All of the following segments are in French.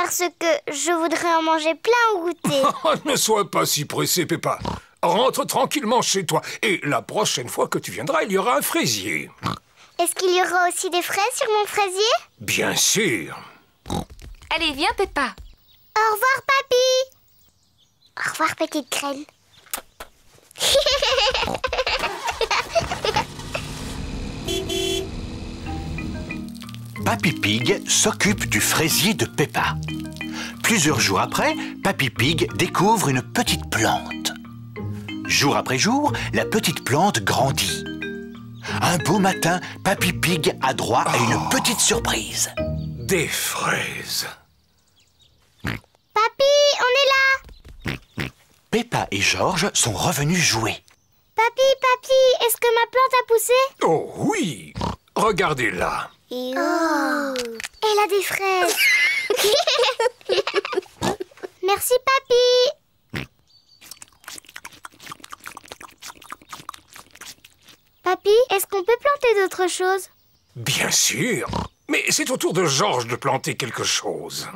parce que je voudrais en manger plein au goûter. Ne sois pas si pressé, Peppa. Rentre tranquillement chez toi. Et la prochaine fois que tu viendras, il y aura un fraisier. Est-ce qu'il y aura aussi des fraises sur mon fraisier? Bien sûr. Allez, viens, Peppa. Au revoir, papy. Au revoir, petite graine. Papy Pig s'occupe du fraisier de Peppa. Plusieurs jours après, Papy Pig découvre une petite plante. Jour après jour, la petite plante grandit. Un beau matin, Papy Pig a droit à une petite surprise. Des fraises. Papy, on est là. Peppa et George sont revenus jouer. Papy, est-ce que ma plante a poussé? Oh oui. Regardez-la. Oh, elle a des fraises. Merci, papy. Papy, est-ce qu'on peut planter d'autres choses? Bien sûr. Mais c'est au tour de George de planter quelque chose.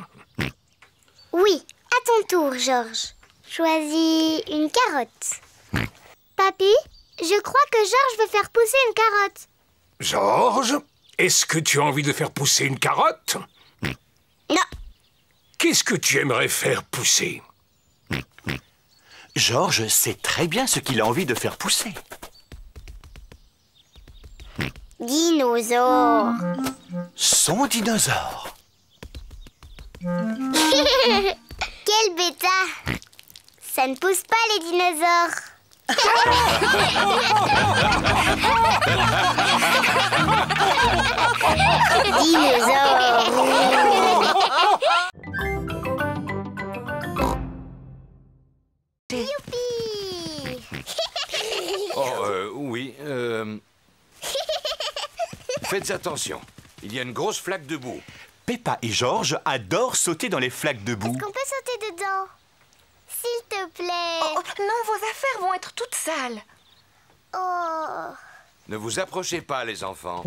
Oui, à ton tour, George. Choisis une carotte. Papy, je crois que George veut faire pousser une carotte. George, est-ce que tu as envie de faire pousser une carotte? Non. Qu'est-ce que tu aimerais faire pousser? George sait très bien ce qu'il a envie de faire pousser. Dinosaure. Son dinosaure. Quel bêta. Ça ne pousse pas les dinosaures. Youpi. Oui, Faites attention, il y a une grosse flaque de boue. Peppa et George adorent sauter dans les flaques de boue. Est-ce qu'on peut sauter dedans? S'il te plaît. Oh, non, vos affaires vont être toutes sales. Oh. Ne vous approchez pas, les enfants.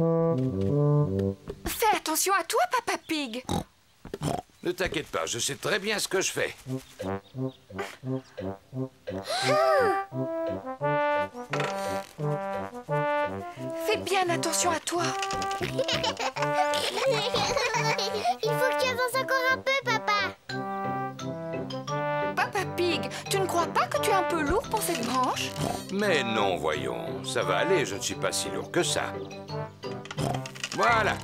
Fais attention à toi, Papa Pig. Ne t'inquiète pas, je sais très bien ce que je fais. Fais bien attention à toi. Il faut que tu avances encore un peu, papa. Papa Pig, tu ne crois pas que tu es un peu lourd pour cette branche? Mais non, voyons, ça va aller, je ne suis pas si lourd que ça. Voilà.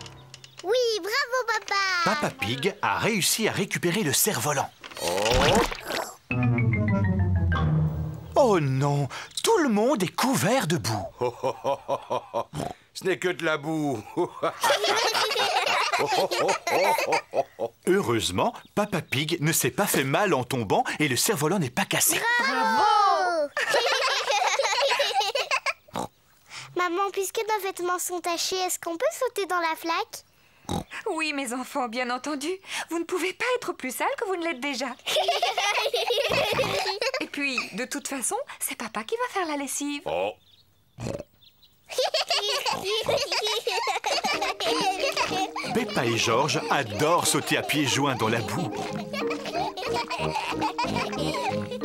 Oui, bravo, papa. Papa Pig a réussi à récupérer le cerf-volant. Oh non, tout le monde est couvert de boue. Ce n'est que de la boue. Heureusement, Papa Pig ne s'est pas fait mal en tombant et le cerf-volant n'est pas cassé. Bravo. Maman, puisque nos vêtements sont tachés, est-ce qu'on peut sauter dans la flaque? Oui, mes enfants, bien entendu. Vous ne pouvez pas être plus sales que vous ne l'êtes déjà. Et puis, de toute façon, c'est papa qui va faire la lessive. Oh. Peppa et George adorent sauter à pieds joints dans la boue.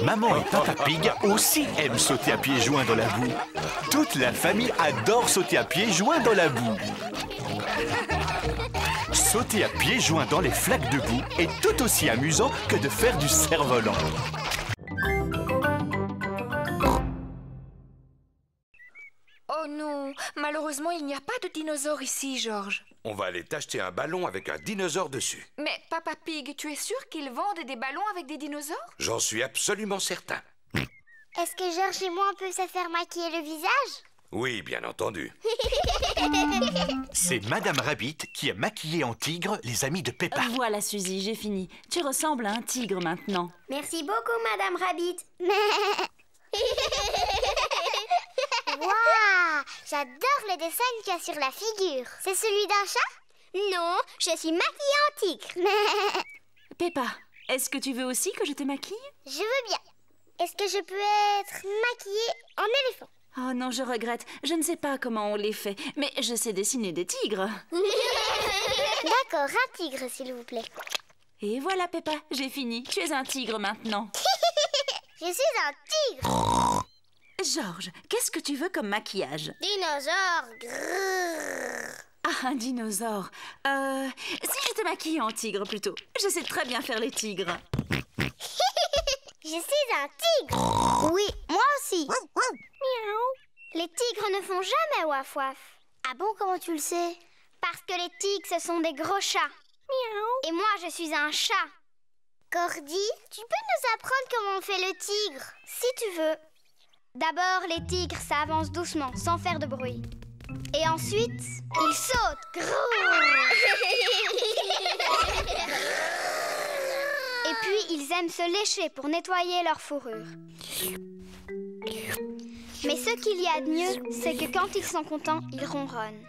Maman et Papa Pig aussi aiment sauter à pieds joints dans la boue. Toute la famille adore sauter à pieds joints dans la boue. Sauter à pieds joints dans les flaques de boue est tout aussi amusant que de faire du cerf-volant. Oh non, malheureusement, il n'y a pas de dinosaure ici, George. On va aller t'acheter un ballon avec un dinosaure dessus. Mais Papa Pig, tu es sûr qu'ils vendent des ballons avec des dinosaures? J'en suis absolument certain. Est-ce que Georges et moi, on peut se faire maquiller le visage? Oui, bien entendu. C'est Madame Rabbit qui a maquillé en tigre les amis de Peppa. Voilà, Suzy, j'ai fini. Tu ressembles à un tigre maintenant. Merci beaucoup, Madame Rabbit. Waouh, j'adore le dessin qu'il y a sur la figure. C'est celui d'un chat? Non, je suis maquillée en tigre. Peppa, est-ce que tu veux aussi que je te maquille? Je veux bien. Est-ce que je peux être maquillée en éléphant? Oh non, je regrette. Je ne sais pas comment on les fait, mais je sais dessiner des tigres. D'accord, un tigre, s'il vous plaît. Et voilà, Peppa, j'ai fini. Tu es un tigre maintenant. Je suis un tigre. Georges, qu'est-ce que tu veux comme maquillage? Dinosaure. Grrr. Ah, un dinosaure. Si je te maquille en tigre plutôt. Je sais très bien faire les tigres. Je suis un tigre. Oui, moi aussi. Miaou. Les tigres ne font jamais waf waf. Ah bon, comment tu le sais? Parce que les tigres, ce sont des gros chats. Miaou. Et moi, je suis un chat. Cordy, tu peux nous apprendre comment on fait le tigre? Si tu veux. D'abord, les tigres, ça avance doucement, sans faire de bruit. Et ensuite, ils sautent. Et puis, ils aiment se lécher pour nettoyer leur fourrure. Mais ce qu'il y a de mieux, c'est que quand ils sont contents, ils ronronnent.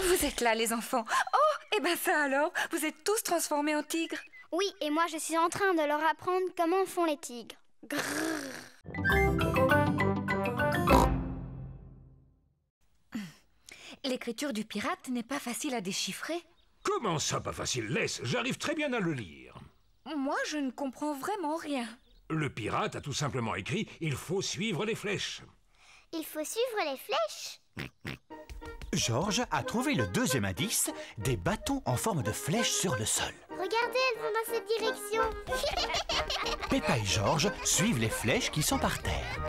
Vous êtes là, les enfants. Oh, et ben ça alors, vous êtes tous transformés en tigres. Oui, et moi, je suis en train de leur apprendre comment font les tigres. L'écriture du pirate n'est pas facile à déchiffrer. Comment ça, pas facile? Laisse, j'arrive très bien à le lire. Moi, je ne comprends vraiment rien. Le pirate a tout simplement écrit « Il faut suivre les flèches ». Il faut suivre les flèches. Georges a trouvé le deuxième indice, des bâtons en forme de flèche sur le sol. Regardez, elles vont dans cette direction. Peppa et Georges suivent les flèches qui sont par terre.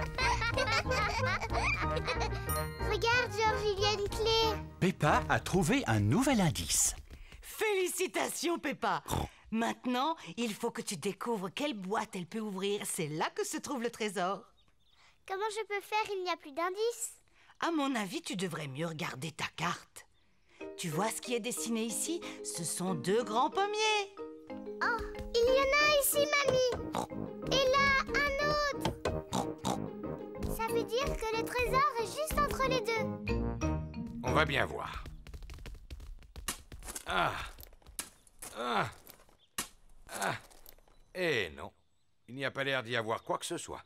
Regarde, Georges, il y a une clé. Peppa a trouvé un nouvel indice. Félicitations, Peppa. Maintenant, il faut que tu découvres quelle boîte elle peut ouvrir. C'est là que se trouve le trésor. Comment je peux faire? Il n'y a plus d'indices. À mon avis, tu devrais mieux regarder ta carte. Tu vois ce qui est dessiné ici? Ce sont deux grands pommiers. Oh, il y en a un ici, mamie. Et là, un autre. Ça veut dire que le trésor est juste entre les deux. On va bien voir. Eh non, il n'y a pas l'air d'y avoir quoi que ce soit.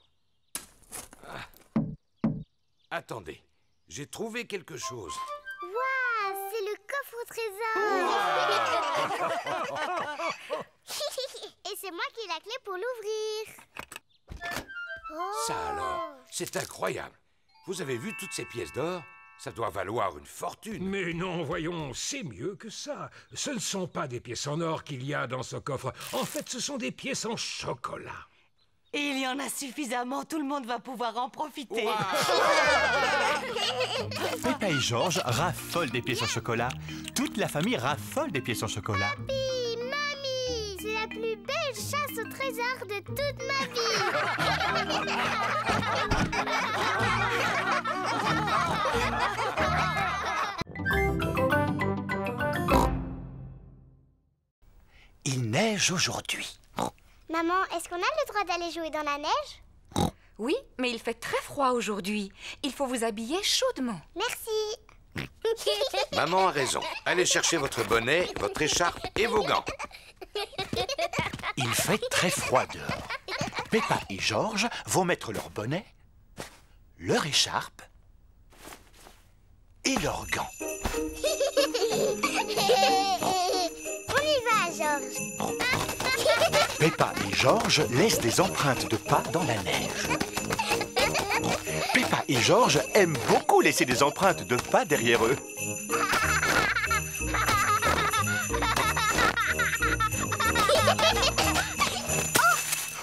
Attendez, j'ai trouvé quelque chose. Waouh, c'est le coffre au trésor. Et c'est moi qui ai la clé pour l'ouvrir. Oh. Ça alors, c'est incroyable. Vous avez vu toutes ces pièces d'or? Ça doit valoir une fortune. Mais non, voyons, c'est mieux que ça. Ce ne sont pas des pièces en or qu'il y a dans ce coffre. En fait, ce sont des pièces en chocolat. Et il y en a suffisamment, tout le monde va pouvoir en profiter. Wow. Peppa et Georges raffolent des pièces en chocolat. Toute la famille raffole des pièces en chocolat. Papi, mamie, c'est la plus belle chasse au trésor de toute ma vie. Il neige aujourd'hui. Maman, est-ce qu'on a le droit d'aller jouer dans la neige? Oui, mais il fait très froid aujourd'hui. Il faut vous habiller chaudement. Merci. Maman a raison. Allez chercher votre bonnet, votre écharpe et vos gants. Il fait très froid dehors. Peppa et Georges vont mettre leur bonnet, leur écharpe et leurs gants. On y va, Georges. Peppa et Georges laissent des empreintes de pas dans la neige. Peppa et Georges aiment beaucoup laisser des empreintes de pas derrière eux.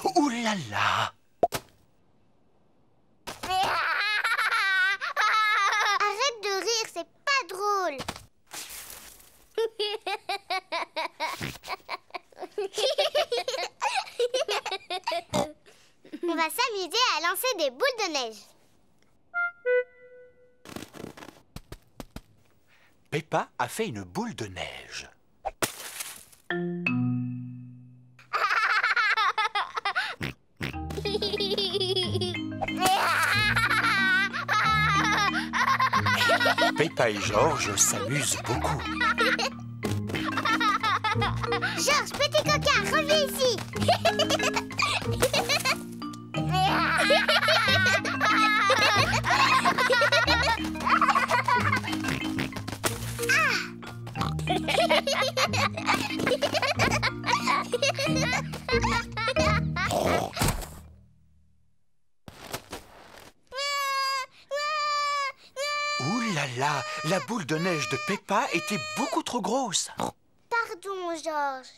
Oh, ouh là là! Arrête de rire, c'est pas drôle. On va s'amuser à lancer des boules de neige. Peppa a fait une boule de neige. Peppa et Georges s'amusent beaucoup. Georges, petit coquin, reviens ici. là là, la boule de neige de Peppa était beaucoup trop grosse. Pardon, Georges.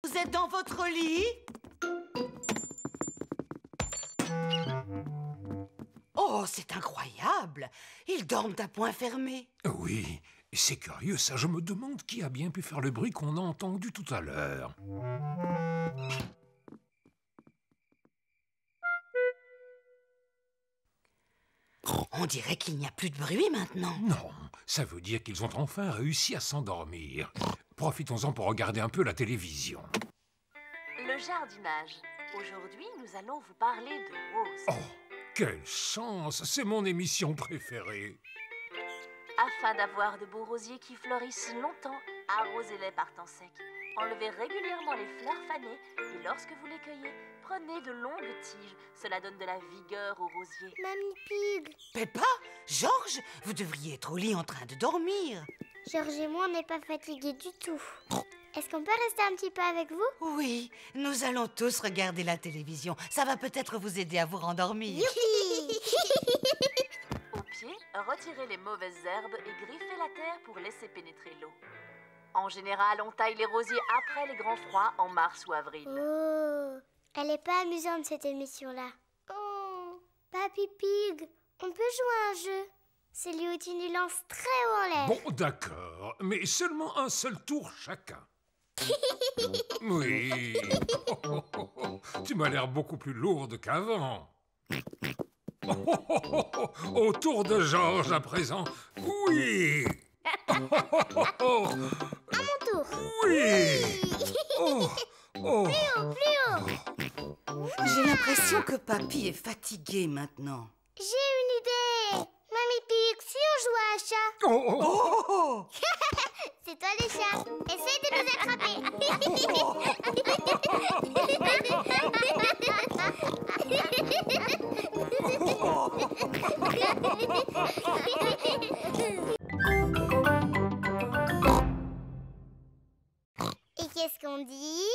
Vous êtes dans votre lit? Oh, c'est incroyable! Ils dorment à point fermé. Oui, c'est curieux ça. Je me demande qui a bien pu faire le bruit qu'on a entendu tout à l'heure. On dirait qu'il n'y a plus de bruit maintenant. Non, ça veut dire qu'ils ont enfin réussi à s'endormir. Profitons-en pour regarder un peu la télévision. Le jardinage. Aujourd'hui, nous allons vous parler de roses. Oh, quelle chance! C'est mon émission préférée. Afin d'avoir de beaux rosiers qui fleurissent longtemps, arrosez-les par temps sec. Enlevez régulièrement les fleurs fanées et lorsque vous les cueillez, prenez de longues tiges. Cela donne de la vigueur aux rosiers. Mamie Pig. Peppa, Georges, vous devriez être au lit en train de dormir. Georges et moi, on n'est pas fatigués du tout. Est-ce qu'on peut rester un petit peu avec vous? Oui, nous allons tous regarder la télévision. Ça va peut-être vous aider à vous rendormir. Au pied, retirez les mauvaises herbes et griffez la terre pour laisser pénétrer l'eau. En général, on taille les rosiers après les grands froids en mars ou avril. Oh, elle est pas amusante cette émission-là. Oh, Papy Pig, on peut jouer à un jeu. Celui où tu nous lances très haut en l'air. Bon, d'accord, mais seulement un seul tour chacun. Oui. Tu m'as l'air beaucoup plus lourde qu'avant. Au tour de Georges à présent. Oui. À mon tour. Oui. Oh. Plus haut. J'ai l'impression que Papy est fatigué maintenant. J'ai une idée. Mamie Pig, si on joue à un chat. Oh! C'est toi le chat. Essaye de nous Et qu'est-ce qu'on dit?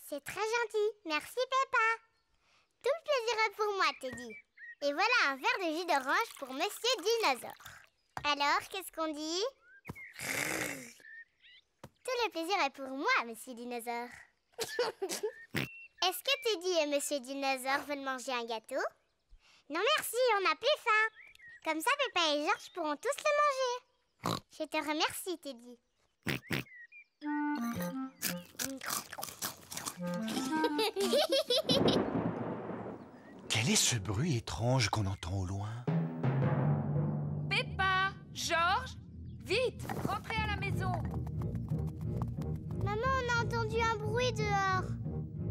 C'est très gentil. Merci Peppa. Tout le plaisir est pour moi, Teddy. Et voilà un verre de jus d'orange pour Monsieur Dinosaure. Alors, qu'est-ce qu'on dit? Tout le plaisir est pour moi, Monsieur Dinosaure. Est-ce que Teddy et Monsieur Dinosaure veulent manger un gâteau? Non merci, on n'a plus faim. Comme ça, Peppa et Georges pourront tous le manger. Je te remercie, Teddy. Quel est ce bruit étrange qu'on entend au loin? Peppa, Georges, vite, rentrez à la maison. Maman, on a entendu un bruit dehors.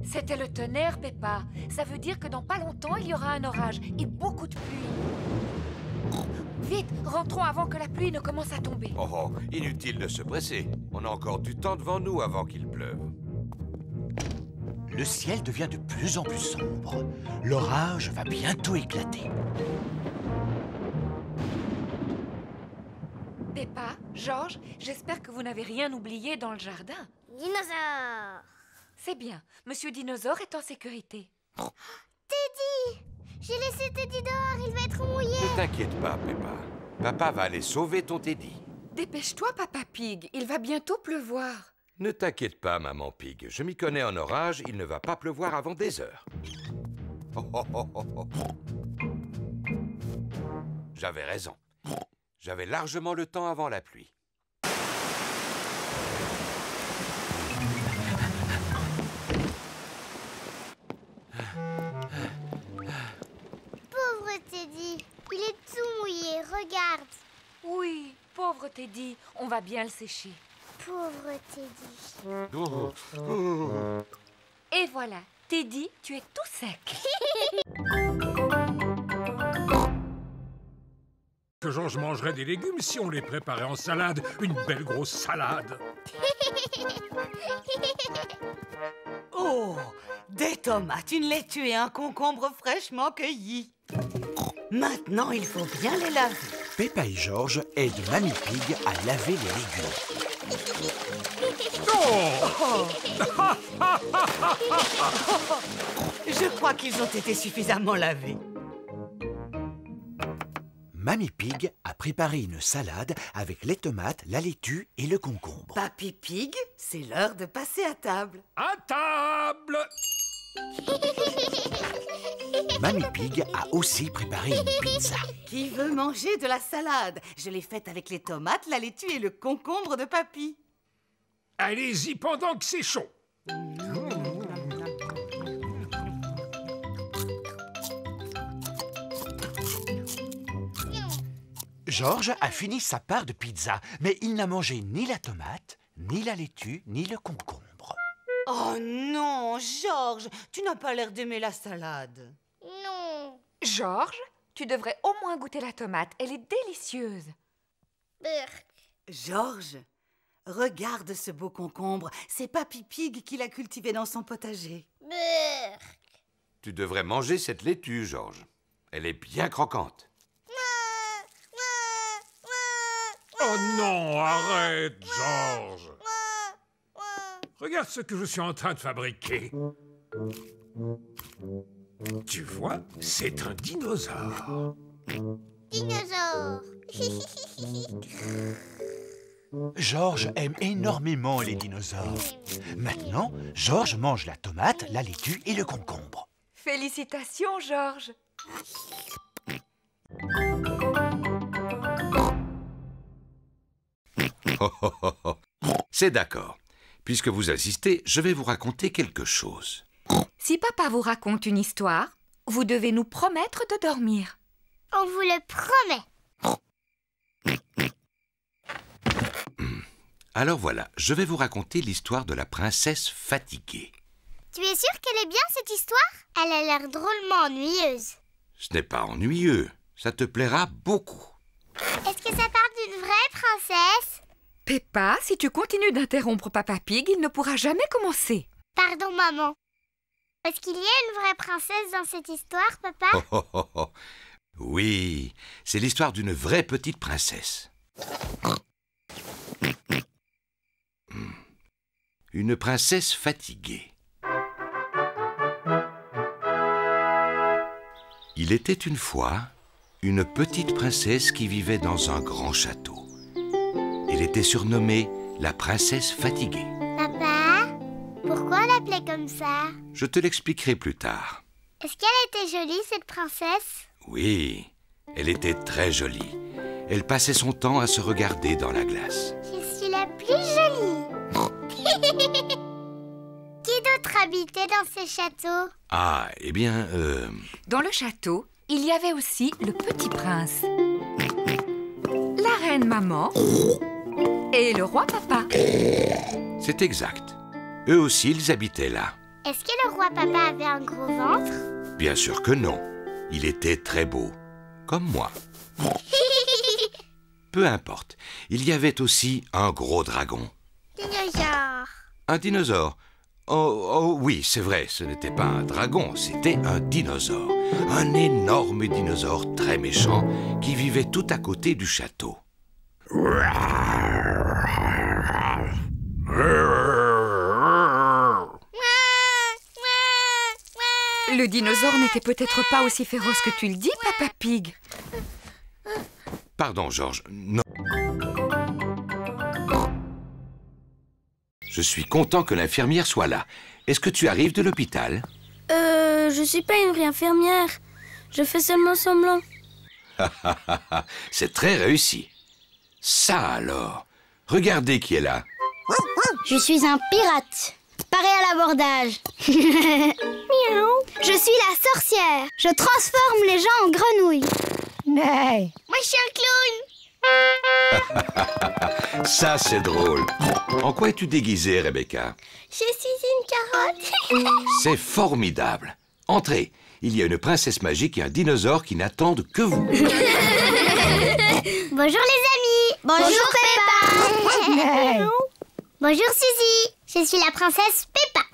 C'était le tonnerre, Peppa. Ça veut dire que dans pas longtemps, il y aura un orage et beaucoup de pluie. Vite, rentrons avant que la pluie ne commence à tomber. Oh, inutile de se presser. On a encore du temps devant nous avant qu'il pleuve. Le ciel devient de plus en plus sombre. L'orage va bientôt éclater. Peppa, Georges, j'espère que vous n'avez rien oublié dans le jardin. Dinosaure. C'est bien, Monsieur Dinosaure est en sécurité. Teddy! J'ai laissé Teddy dehors, il va être mouillé. Ne t'inquiète pas, Peppa. Papa va aller sauver ton Teddy. Dépêche-toi, Papa Pig, il va bientôt pleuvoir. Ne t'inquiète pas, Maman Pig. Je m'y connais en orage, il ne va pas pleuvoir avant des heures. J'avais raison. J'avais largement le temps avant la pluie. Pauvre Teddy, il est tout mouillé, regarde. Oui, pauvre Teddy, on va bien le sécher. Pauvre Teddy. Et voilà, Teddy, tu es tout sec. Que Georges mangerait des légumes si on les préparait en salade. Une belle grosse salade. Oh, des tomates, une laitue et un concombre fraîchement cueillis. Maintenant, il faut bien les laver. Peppa et Georges aident Mamie Pig à laver les légumes. Je crois qu'ils ont été suffisamment lavés. Mamie Pig a préparé une salade avec les tomates, la laitue et le concombre. Papy Pig, c'est l'heure de passer à table. À table! Mamie Pig a aussi préparé une pizza. Qui veut manger de la salade? Je l'ai faite avec les tomates, la laitue et le concombre de Papy. Allez-y pendant que c'est chaud. Georges a fini sa part de pizza, mais il n'a mangé ni la tomate, ni la laitue, ni le concombre. Oh non, Georges, tu n'as pas l'air d'aimer la salade. Non. Georges, tu devrais au moins goûter la tomate. Elle est délicieuse. Burk. Georges, regarde ce beau concombre. C'est Papy Pig qui l'a cultivé dans son potager. Burk. Tu devrais manger cette laitue, Georges. Elle est bien croquante. Oh non, arrête, Georges. Regarde ce que je suis en train de fabriquer. Tu vois, c'est un dinosaure. Dinosaure. Georges aime énormément les dinosaures. Maintenant, Georges mange la tomate, la laitue et le concombre. Félicitations, Georges. C'est d'accord. Puisque vous assistez, je vais vous raconter quelque chose. Si papa vous raconte une histoire, vous devez nous promettre de dormir. On vous le promet. Alors voilà, je vais vous raconter l'histoire de la princesse fatiguée. Tu es sûr qu'elle est bien, cette histoire? Elle a l'air drôlement ennuyeuse. Ce n'est pas ennuyeux, ça te plaira beaucoup. Est-ce que ça parle d'une vraie princesse? Peppa, si tu continues d'interrompre Papa Pig, il ne pourra jamais commencer. Pardon, maman. Est-ce qu'il y a une vraie princesse dans cette histoire, papa? Oui, c'est l'histoire d'une vraie petite princesse. Une princesse fatiguée. Il était une fois une petite princesse qui vivait dans un grand château. Elle était surnommée la princesse fatiguée. Papa, pourquoi on l'appelait comme ça? Je te l'expliquerai plus tard. Est-ce qu'elle était jolie, cette princesse? Oui, elle était très jolie. Elle passait son temps à se regarder dans la glace. Je suis la plus jolie. Qui d'autre habitait dans ce château? Ah, eh bien, Dans le château, il y avait aussi le petit prince, la reine maman et le roi papa. c'est exact. Eux aussi, ils habitaient là. Est-ce que le roi papa avait un gros ventre? Bien sûr que non. Il était très beau, comme moi. Peu importe. Il y avait aussi un gros dragon. Dinosaure. Un dinosaure. Oh oui, c'est vrai, ce n'était pas un dragon, c'était un dinosaure. Un énorme dinosaure très méchant qui vivait tout à côté du château. Le dinosaure n'était peut-être pas aussi féroce que tu le dis, Papa Pig. Pardon, Georges, non. Je suis content que l'infirmière soit là. Est-ce que tu arrives de l'hôpital? Je suis pas une vraie infirmière. Je fais seulement semblant. C'est très réussi. Ça alors. Regardez qui est là. Je suis un pirate. Paré à l'abordage. Miaou. Je suis la sorcière. Je transforme les gens en grenouilles. Nay. Moi, je suis un clown. Ça, c'est drôle. En quoi es-tu déguisée, Rebecca? Je suis une carotte. C'est formidable. Entrez. Il y a une princesse magique et un dinosaure qui n'attendent que vous. Bonjour les amis. Bonjour Peppa. Bonjour Suzy. Je suis la princesse Peppa.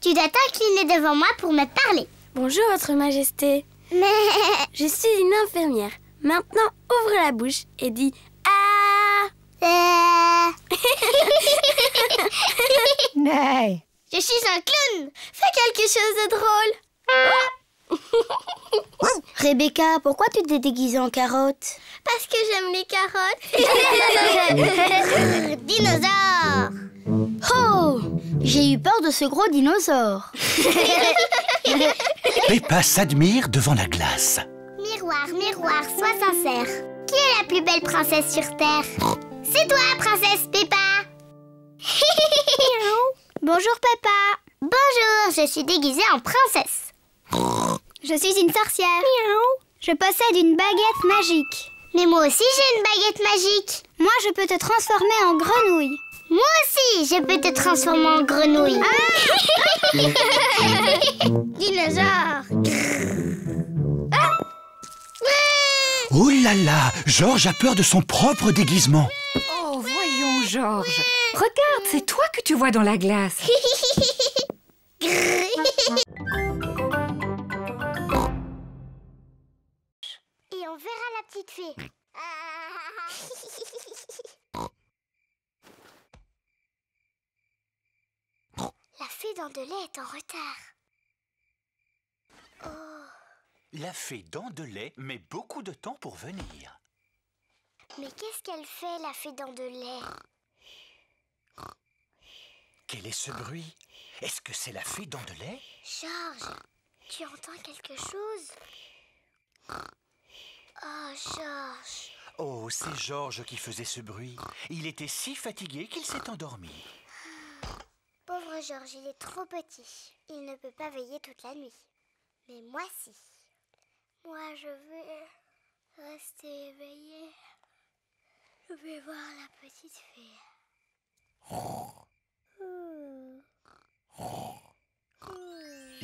Tu dois t'incliner devant moi pour me parler. Bonjour, Votre Majesté. Je suis une infirmière. Maintenant, ouvre la bouche et dis ah. Nay. Je suis un clown. Fais quelque chose de drôle. Rebecca, pourquoi tu t'es déguisée en carotte? Parce que j'aime les carottes. Dinosaure! Oh! J'ai eu peur de ce gros dinosaure. Peppa s'admire devant la glace. Miroir, miroir, sois sincère. Qui est la plus belle princesse sur Terre? C'est toi, princesse Peppa. Bonjour, Peppa. Bonjour, je suis déguisée en princesse. Je suis une sorcière. Je possède une baguette magique. Mais moi aussi, j'ai une baguette magique. Moi, je peux te transformer en grenouille. Moi aussi, je peux te transformer en grenouille. Dinosaure. Oh là là, Georges a peur de son propre déguisement. Oh, voyons, Georges. Regarde, c'est toi que tu vois dans la glace. Et on verra la petite fée. La fée dents de lait est en retard. Oh. La fée dents de lait met beaucoup de temps pour venir. Mais qu'est-ce qu'elle fait, la fée dents de lait? Quel est ce bruit? Est-ce que c'est la fée dents de lait? Georges, tu entends quelque chose? Oh, Georges. Oh, c'est Georges qui faisait ce bruit. Il était si fatigué qu'il s'est endormi. Pauvre Georges, il est trop petit. Il ne peut pas veiller toute la nuit. Mais moi, si. Moi, je vais rester éveillée. Je vais voir la petite fée.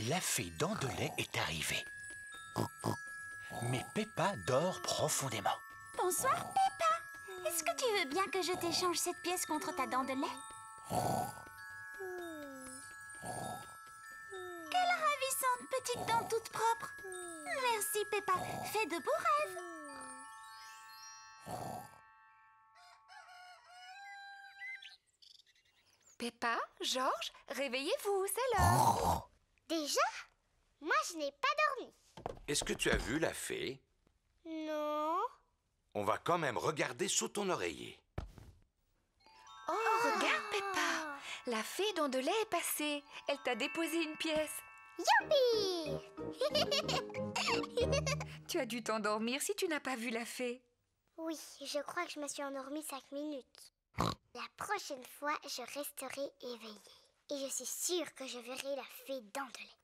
La fée dents de lait est arrivée. Mais Peppa dort profondément. Bonsoir, Peppa. Est-ce que tu veux bien que je t'échange cette pièce contre ta dent de lait? Quelle ravissante petite dent toute propre. Merci, Peppa. Fais de beaux rêves. Peppa, Georges, réveillez-vous, c'est l'heure. Déjà? Moi, je n'ai pas dormi. Est-ce que tu as vu la fée? Non. On va quand même regarder sous ton oreiller. Oh, regarde, Peppa. La fée dents de lait est passée. Elle t'a déposé une pièce. Youpi! Tu as dû t'endormir si tu n'as pas vu la fée. Oui, je crois que je me suis endormie 5 minutes. La prochaine fois, je resterai éveillée. Et je suis sûre que je verrai la fée dents de lait.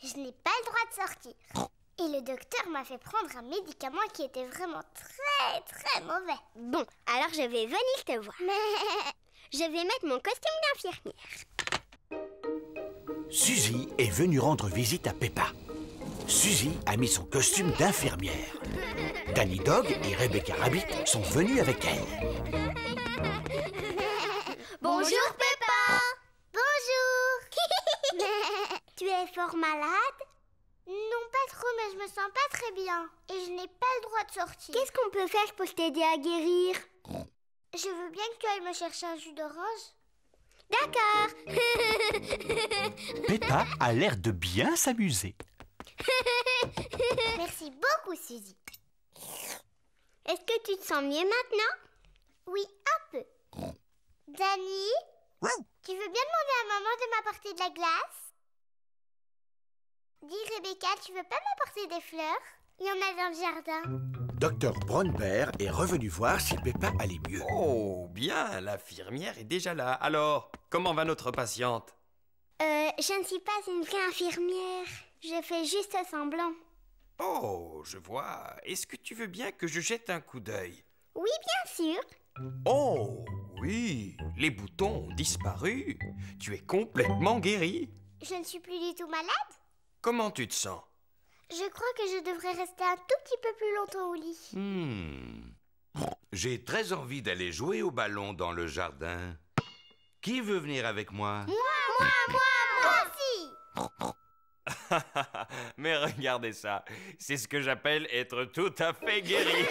Je n'ai pas le droit de sortir. Et le docteur m'a fait prendre un médicament qui était vraiment très mauvais. Bon, alors je vais venir te voir. Mais je vais mettre mon costume d'infirmière. Suzy est venue rendre visite à Peppa. Suzy a mis son costume d'infirmière. Danny Dog et Rebecca Rabbit sont venus avec elle. Bonjour Peppa. Bonjour. Tu es fort malade? Non, pas trop, mais je me sens pas très bien. Et je n'ai pas le droit de sortir. Qu'est-ce qu'on peut faire pour t'aider à guérir? Je veux bien que tu ailles me chercher un jus d'orange. D'accord. Peppa a l'air de bien s'amuser. Merci beaucoup, Suzy. Est-ce que tu te sens mieux maintenant? Oui, un peu. Danny, tu veux bien demander à maman de m'apporter de la glace? Dis Rebecca, tu veux pas m'apporter des fleurs? Il y en a dans le jardin. Dr Brown Bear est revenu voir si Peppa allait mieux. Oh, bien, l'infirmière est déjà là. Alors, comment va notre patiente? Je ne suis pas une vraie infirmière. Je fais juste semblant. Oh, je vois. Est-ce que tu veux bien que je jette un coup d'œil? Oui, bien sûr. Oh, oui, les boutons ont disparu. Tu es complètement guérie. Je ne suis plus du tout malade. Comment tu te sens? Je crois que je devrais rester un tout petit peu plus longtemps au lit. J'ai très envie d'aller jouer au ballon dans le jardin. Qui veut venir avec moi? Moi aussi. Mais regardez ça, c'est ce que j'appelle être tout à fait guéri.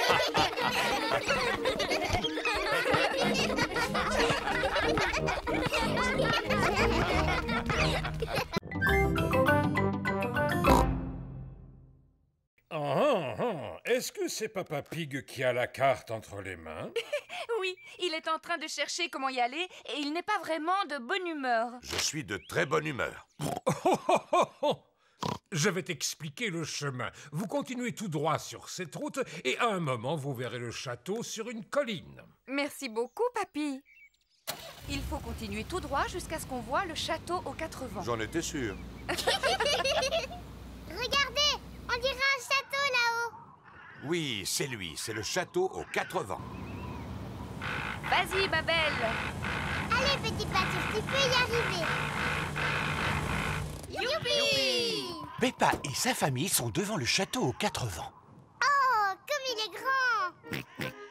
c'est Papa Pig qui a la carte entre les mains. Oui, il est en train de chercher comment y aller et il n'est pas vraiment de bonne humeur. Je suis de très bonne humeur. Je vais t'expliquer le chemin. Vous continuez tout droit sur cette route et à un moment, vous verrez le château sur une colline. Merci beaucoup, Papy. Il faut continuer tout droit jusqu'à ce qu'on voit le château aux 4 vents. J'en étais sûr. Regardez, on dirait un château là-haut. Oui, c'est lui, c'est le château aux 4 vents. Vas-y, ma belle. Allez, petit Patrick, tu peux y arriver. Youpi! Peppa et sa famille sont devant le château aux 4 vents. Oh, comme il est grand!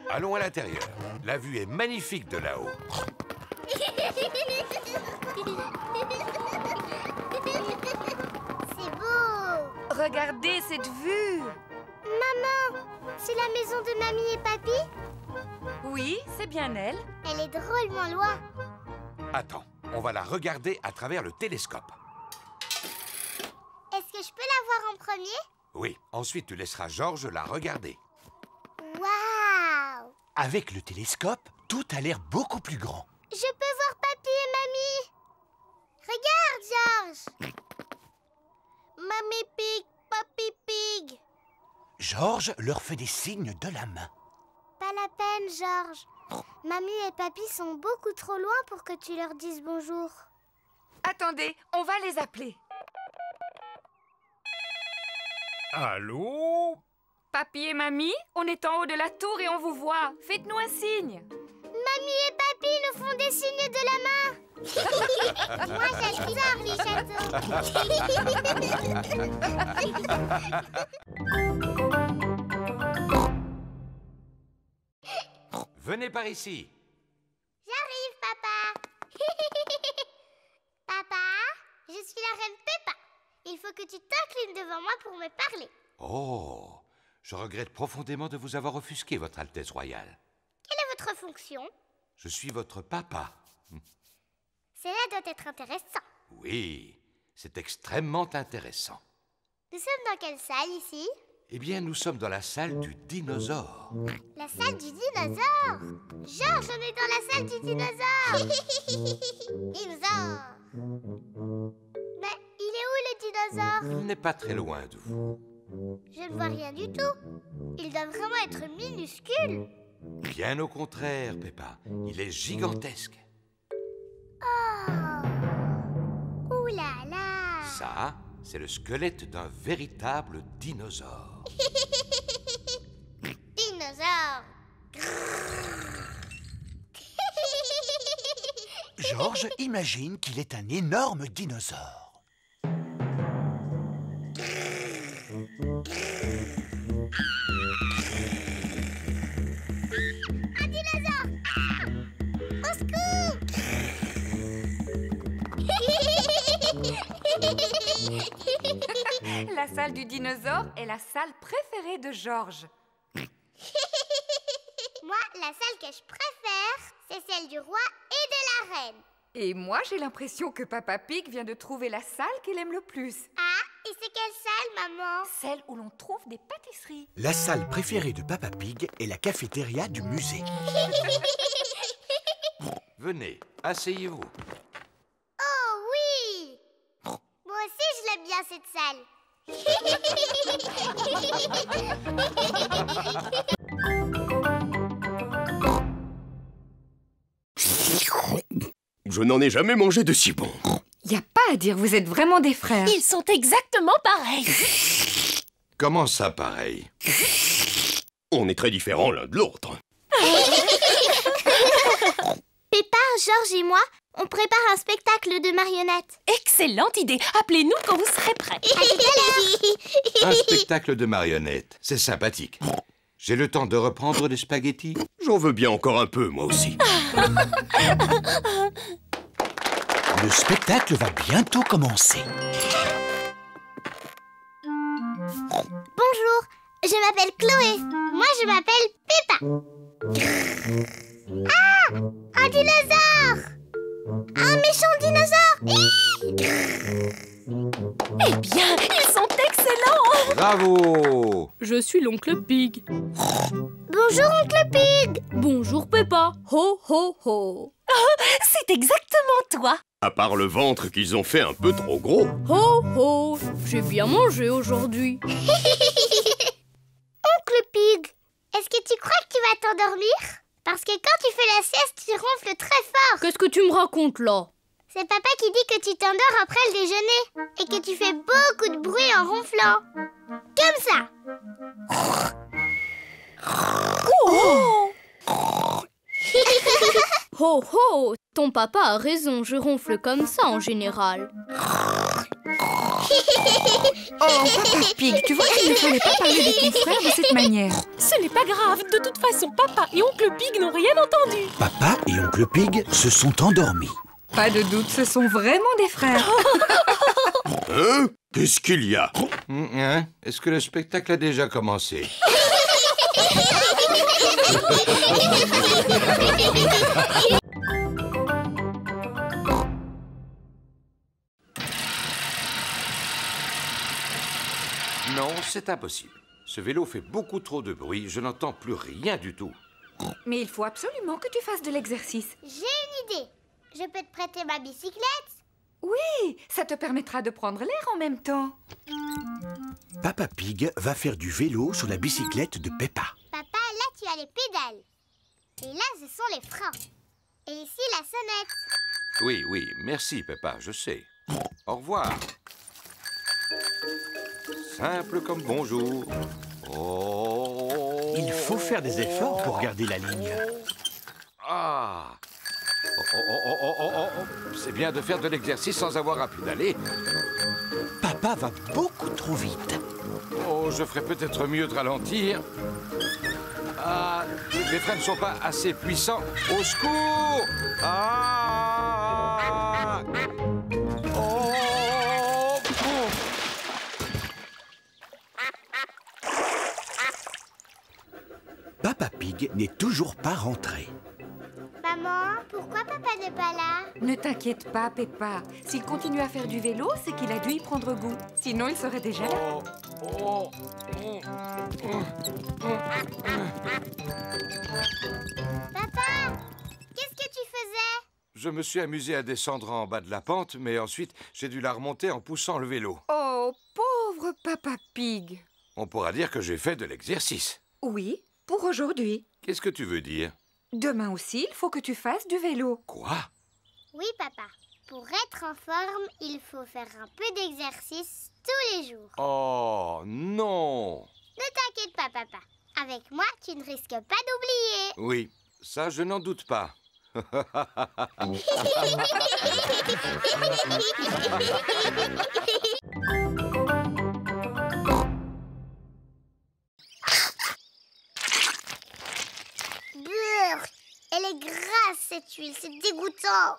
Allons à l'intérieur. La vue est magnifique de là-haut. C'est beau! Regardez cette vue. Maman, c'est la maison de Mamie et Papy? Oui, c'est bien elle. Elle est drôlement loin. Attends, on va la regarder à travers le télescope. Est-ce que je peux la voir en premier? Oui, ensuite tu laisseras Georges la regarder. Waouh! Avec le télescope, tout a l'air beaucoup plus grand. Je peux voir Papy et Mamie. Regarde, Georges. Mamie Pig, Papy Pig. Georges leur fait des signes de la main. Pas la peine, Georges. Mamie et Papy sont beaucoup trop loin pour que tu leur dises bonjour. Attendez, on va les appeler. Allô? Papy et Mamie, on est en haut de la tour et on vous voit. Faites-nous un signe. Mamie et Papy nous font des signes de la main. Moi, j'adore les châteaux. Venez par ici. J'arrive, papa. Papa, je suis la reine Peppa. Il faut que tu t'inclines devant moi pour me parler. Oh, je regrette profondément de vous avoir offusqué, Votre Altesse Royale. Quelle est votre fonction? Je suis votre papa. Cela doit être intéressant. Oui, c'est extrêmement intéressant. Nous sommes dans quelle salle ici? Eh bien, nous sommes dans la salle du dinosaure. La salle du dinosaure? Georges, on est dans la salle du dinosaure. Dinosaure. Mais il est où le dinosaure? Il n'est pas très loin de vous. Je ne vois rien du tout. Il doit vraiment être minuscule. Bien au contraire, Peppa. Il est gigantesque. Oh! Ouh là là! Ça, c'est le squelette d'un véritable dinosaure. Dinosaure! Georges imagine qu'il est un énorme dinosaure. Un dinosaure! Au secours! La salle du dinosaure est la salle préférée de Georges. Moi, la salle que je préfère, c'est celle du roi et de la reine. Et moi, j'ai l'impression que Papa Pig vient de trouver la salle qu'il aime le plus. Ah, et c'est quelle salle, maman? Celle où l'on trouve des pâtisseries. La salle préférée de Papa Pig est la cafétéria du musée. Venez, asseyez-vous. Oh oui! Moi aussi, je l'aime bien, cette salle. Je n'en ai jamais mangé de si bon. Y a pas à dire, vous êtes vraiment des frères. Ils sont exactement pareils. Comment ça, pareil? On est très différents l'un de l'autre. Peppa, Georges et moi, on prépare un spectacle de marionnettes. Excellente idée. Appelez-nous quand vous serez prêts. Un spectacle de marionnettes, c'est sympathique. J'ai le temps de reprendre les spaghettis? J'en veux bien encore un peu, moi aussi. Le spectacle va bientôt commencer. Bonjour, je m'appelle Chloé. Moi, je m'appelle Peppa. Ah! Un dinosaure! Un méchant dinosaure! Eh bien, ils sont excellents. Bravo! Je suis l'oncle Pig. Bonjour, oncle Pig. Bonjour, Peppa. Ho, ho, ho. C'est exactement toi. À part le ventre qu'ils ont fait un peu trop gros. Ho, ho. J'ai bien mangé aujourd'hui. Oncle Pig, est-ce que tu crois que tu vas t'endormir? Parce que quand tu fais la sieste, tu ronfles très fort. Qu'est-ce que tu me racontes là? C'est papa qui dit que tu t'endors après le déjeuner et que tu fais beaucoup de bruit en ronflant. Comme ça. Oh! Ho, ho. Ton papa a raison, je ronfle comme ça en général. Oh, Papa Pig, tu vois qu'il ne fallait pas parler de ton frère de cette manière. Ce n'est pas grave, de toute façon, papa et oncle Pig n'ont rien entendu. Papa et oncle Pig se sont endormis. Pas de doute, ce sont vraiment des frères. Hein? Qu'est-ce qu'il y a? Hein? Est-ce que le spectacle a déjà commencé? Non, c'est impossible. Ce vélo fait beaucoup trop de bruit, je n'entends plus rien du tout. Mais il faut absolument que tu fasses de l'exercice. J'ai une idée. Je peux te prêter ma bicyclette? Oui, ça te permettra de prendre l'air en même temps. Papa Pig va faire du vélo sur la bicyclette de Peppa. Papa, là tu as les pédales. Et là ce sont les freins. Et ici la sonnette. Oui, oui, merci Peppa, je sais. Au revoir. Simple comme bonjour. Oh. Il faut faire des efforts pour garder la ligne. Ah. Oh. C'est bien de faire de l'exercice sans avoir à pédaler. Papa va beaucoup trop vite. Oh, je ferais peut-être mieux de ralentir. Ah, les freins ne sont pas assez puissants. Au secours! Ah! Oh! Papa Pig n'est toujours pas rentré. Maman, pourquoi papa n'est pas là? Ne t'inquiète pas, Peppa. S'il continue à faire du vélo, c'est qu'il a dû y prendre goût. Sinon, il serait déjà là. Papa, qu'est-ce que tu faisais? Je me suis amusé à descendre en bas de la pente, mais ensuite, j'ai dû la remonter en poussant le vélo. Oh, pauvre Papa Pig. On pourra dire que j'ai fait de l'exercice. Oui, pour aujourd'hui. Qu'est-ce que tu veux dire? Demain aussi, il faut que tu fasses du vélo. Quoi? Oui, papa. Pour être en forme, il faut faire un peu d'exercice tous les jours. Oh, non! Ne t'inquiète pas, papa. Avec moi, tu ne risques pas d'oublier. Oui, ça, je n'en doute pas. Brrr, elle est grasse, cette huile, c'est dégoûtant.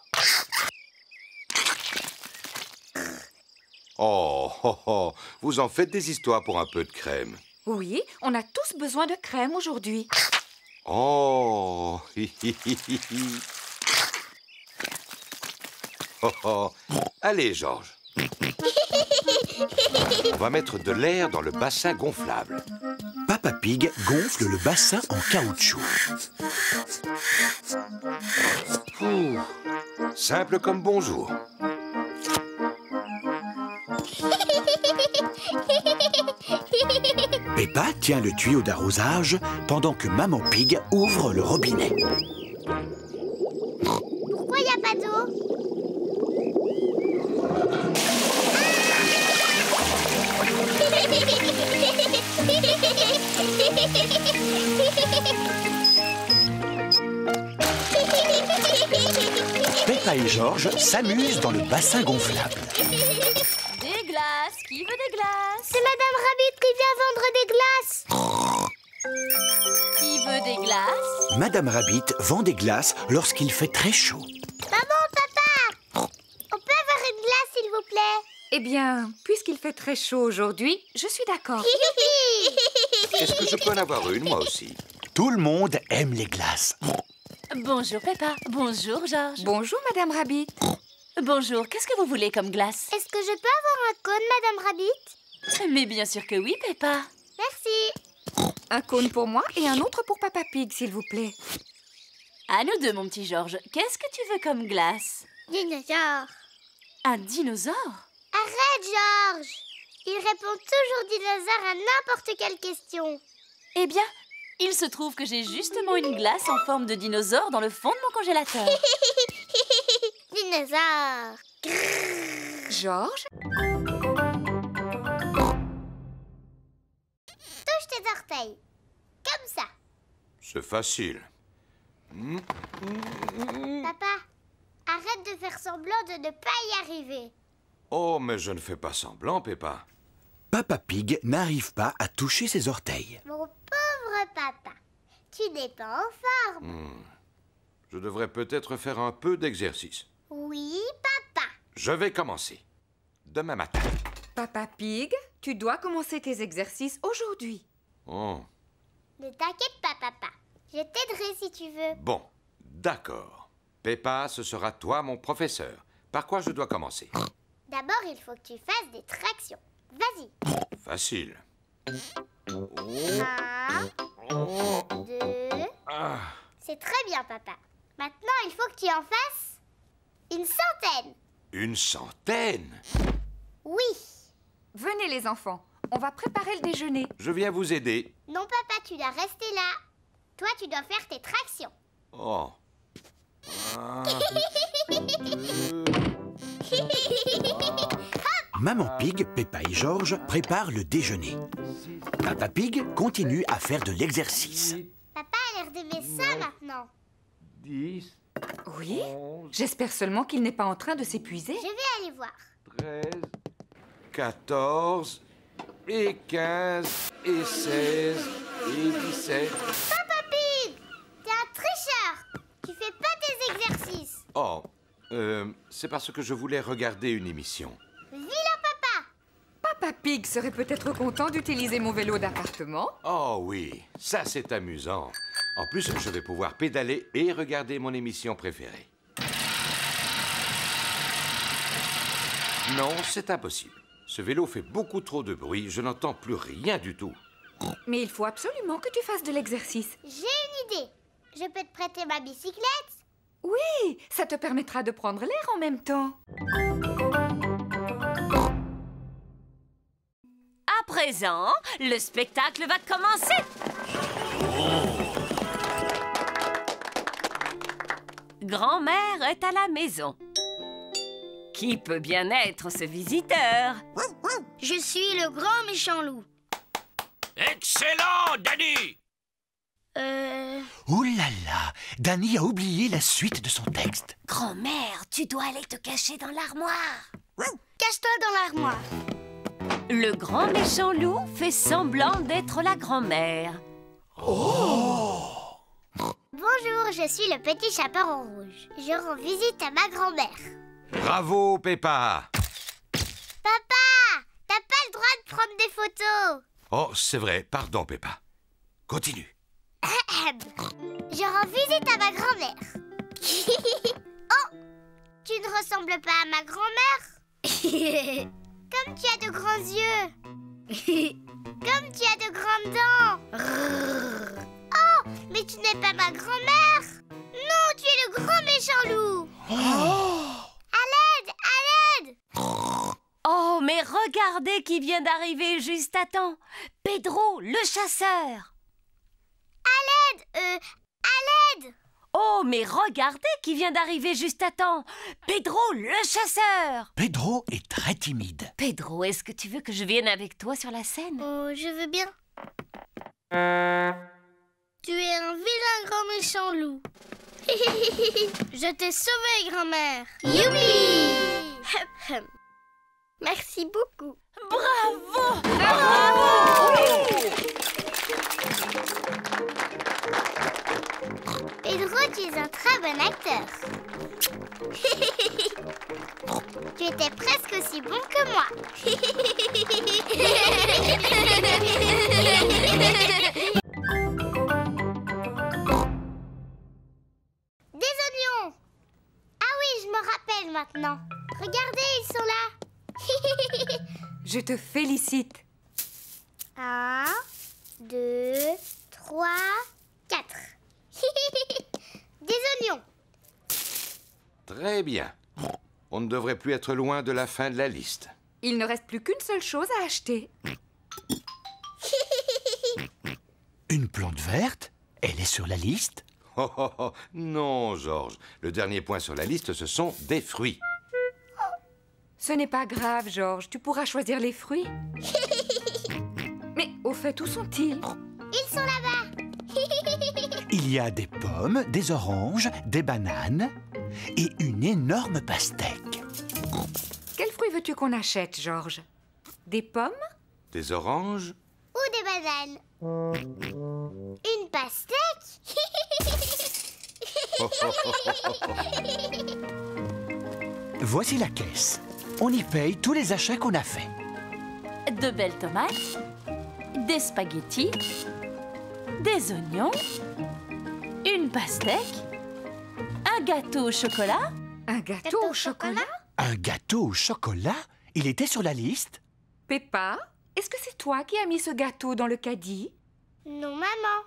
Oh, vous en faites des histoires pour un peu de crème. Oui, on a tous besoin de crème aujourd'hui. Oh, Allez, Georges. On va mettre de l'air dans le bassin gonflable. Papa Pig gonfle le bassin en caoutchouc. Ouh, simple comme bonjour. Peppa tient le tuyau d'arrosage pendant que Maman Pig ouvre le robinet. Pourquoi il n'y a pas d'eau? Peppa et Georges s'amusent dans le bassin gonflable. Des glaces. Qui veut des glaces? C'est Madame Rabbit qui vient vendre des glaces. Qui veut des glaces? Madame Rabbit vend des glaces lorsqu'il fait très chaud. Maman, papa, on peut avoir une glace, s'il vous plaît? Eh bien, puisqu'il fait très chaud aujourd'hui, je suis d'accord. Est-ce que je peux en avoir une, moi aussi? Tout le monde aime les glaces. Bonjour Peppa. Bonjour Georges. Bonjour Madame Rabbit. Bonjour, qu'est-ce que vous voulez comme glace? Est-ce que je peux avoir un cône, Madame Rabbit? Mais bien sûr que oui, Peppa. Merci. Un cône pour moi et un autre pour Papa Pig, s'il vous plaît. À nous deux, mon petit Georges. Qu'est-ce que tu veux comme glace? Dinosaure. Un dinosaure? Arrête, Georges. Il répond toujours dinosaure à n'importe quelle question. Eh bien, il se trouve que j'ai justement une glace en forme de dinosaure dans le fond de mon congélateur. Dinosaure. Georges? Touche tes orteils. Comme ça. C'est facile. Papa, arrête de faire semblant de ne pas y arriver. Oh, mais je ne fais pas semblant, Peppa. Papa Pig n'arrive pas à toucher ses orteils. Mon pauvre papa, tu n'es pas en forme. Je devrais peut-être faire un peu d'exercice. Oui, papa. Je vais commencer. Demain matin. Papa Pig, tu dois commencer tes exercices aujourd'hui. Oh, Ne t'inquiète pas, papa. Je t'aiderai si tu veux. bon, d'accord. Peppa, ce sera toi mon professeur. Par quoi je dois commencer? D'abord, il faut que tu fasses des tractions. Vas-y. Facile. 1, 2... Ah, C'est très bien, papa. Maintenant, il faut que tu en fasses une centaine. une centaine? Oui. Venez les enfants, on va préparer le déjeuner. Je viens vous aider. Non, papa, tu dois rester là. Toi, tu dois faire tes tractions. Oh. Ah. Maman Pig, Peppa et Georges préparent le déjeuner. Papa Pig continue à faire de l'exercice. Papa a l'air d'aimer ça maintenant. 10, Oui? 11, J'espère seulement qu'il n'est pas en train de s'épuiser. Je vais aller voir. 13, 14, et 15, et 16, et 17. Papa Pig, t'es un tricheur. Tu fais pas tes exercices. Oh, c'est parce que je voulais regarder une émission. Vilain papa. Papa Pig serait peut-être content d'utiliser mon vélo d'appartement. Oh oui, ça c'est amusant. En plus, je vais pouvoir pédaler et regarder mon émission préférée. Non, c'est impossible. Ce vélo fait beaucoup trop de bruit, je n'entends plus rien du tout. Mais il faut absolument que tu fasses de l'exercice. J'ai une idée. Je peux te prêter ma bicyclette? Oui, ça te permettra de prendre l'air en même temps. À présent, le spectacle va commencer. Grand-mère est à la maison. Qui peut bien être ce visiteur? Je suis le grand méchant loup. Excellent, Danny! Oh là là, Danny a oublié la suite de son texte. Grand-mère, tu dois aller te cacher dans l'armoire. Cache-toi dans l'armoire. Le grand méchant loup fait semblant d'être la grand-mère. Bonjour, je suis le petit chaperon rouge. Je rends visite à ma grand-mère. Bravo, Peppa! Papa, t'as pas le droit de prendre des photos. Oh, c'est vrai, pardon, Peppa. Continue. Je rends visite à ma grand-mère. Oh, tu ne ressembles pas à ma grand-mère? Comme tu as de grands yeux. Comme tu as de grandes dents. Oh, mais tu n'es pas ma grand-mère. Non, tu es le grand méchant loup. À l'aide, à l'aide. Oh, mais regardez qui vient d'arriver juste à temps. Pedro, le chasseur. À l'aide. Oh, mais regardez qui vient d'arriver juste à temps. Pedro, le chasseur. Pedro est très timide. Pedro, est-ce que tu veux que je vienne avec toi sur la scène? Oh, je veux bien. Tu es un vilain grand méchant loup. Je t'ai sauvé, grand-mère. Youpi! Merci beaucoup. Bravo! Pedro, tu es un très bon acteur. Tu étais presque aussi bon que moi. Des oignons. Ah oui, je me rappelle maintenant. Regardez, ils sont là. Je te félicite. 1, 2, 3, 4. Des oignons. Très bien. On ne devrait plus être loin de la fin de la liste. Il ne reste plus qu'une seule chose à acheter. Une plante verte? Elle est sur la liste? Oh, oh, oh. Non, Georges. Le dernier point sur la liste, ce sont des fruits. Ce n'est pas grave, Georges. Tu pourras choisir les fruits. Mais au fait, où sont-ils? Ils sont là-bas. Il y a des pommes, des oranges, des bananes et une énorme pastèque. Quels fruits veux-tu qu'on achète, Georges? Des pommes? Des oranges? Ou des bananes. Une pastèque. Voici la caisse. On y paye tous les achats qu'on a faits. De belles tomates, des spaghettis, des oignons, une pastèque, un gâteau au chocolat. Un gâteau au chocolat? Un gâteau au chocolat? Il était sur la liste? Peppa, est-ce que c'est toi qui as mis ce gâteau dans le caddie? Non, maman.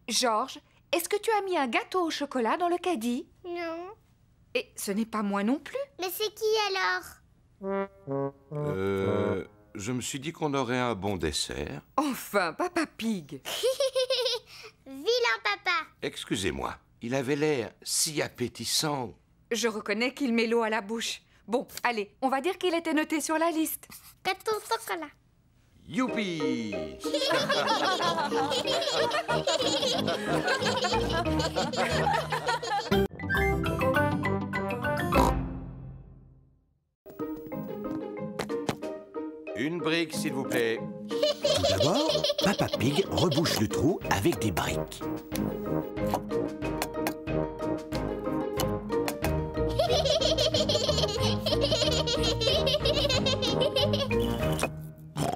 Georges, est-ce que tu as mis un gâteau au chocolat dans le caddie? Non. Et ce n'est pas moi non plus. Mais c'est qui alors? Je me suis dit qu'on aurait un bon dessert. Enfin, Papa Pig. Vilain papa. Excusez-moi, il avait l'air si appétissant. Je reconnais qu'il met l'eau à la bouche. Bon, allez, on va dire qu'il était noté sur la liste. Gâteau au chocolat. Youpi! Une brique, s'il vous plaît. Tout d'abord, Papa Pig rebouche le trou avec des briques.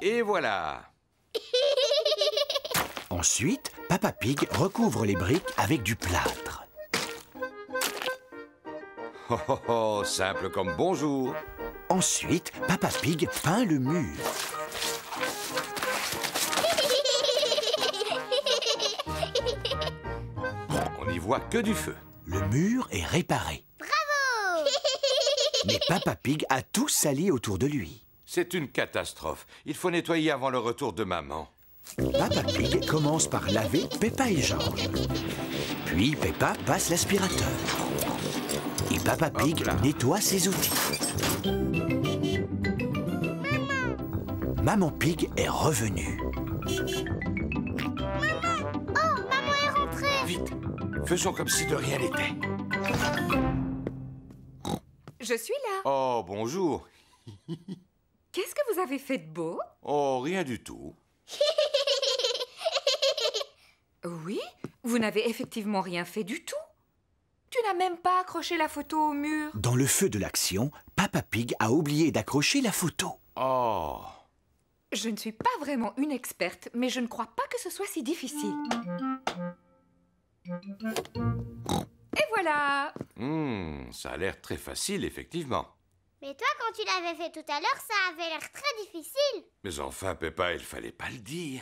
Et voilà. Ensuite, Papa Pig recouvre les briques avec du plâtre. Oh, oh, oh, simple comme bonjour. Ensuite, Papa Pig peint le mur. On n'y voit que du feu. Le mur est réparé. Bravo. Mais Papa Pig a tout sali autour de lui. C'est une catastrophe. Il faut nettoyer avant le retour de maman. Papa Pig commence par laver Peppa et Georges. Puis Peppa passe l'aspirateur. Et Papa Pig nettoie ses outils. Maman Pig est revenue. Oh, maman est rentrée. Vite, faisons comme si de rien n'était. Je suis là. Oh, bonjour. Qu'est-ce que vous avez fait de beau? Oh, rien du tout. Oui, vous n'avez effectivement rien fait du tout. Tu n'as même pas accroché la photo au mur. Dans le feu de l'action, Papa Pig a oublié d'accrocher la photo. Oh. Je ne suis pas vraiment une experte, mais je ne crois pas que ce soit si difficile. Et voilà. Ça a l'air très facile, effectivement. Mais toi, quand tu l'avais fait tout à l'heure, ça avait l'air très difficile. Mais enfin, Peppa, il fallait pas le dire.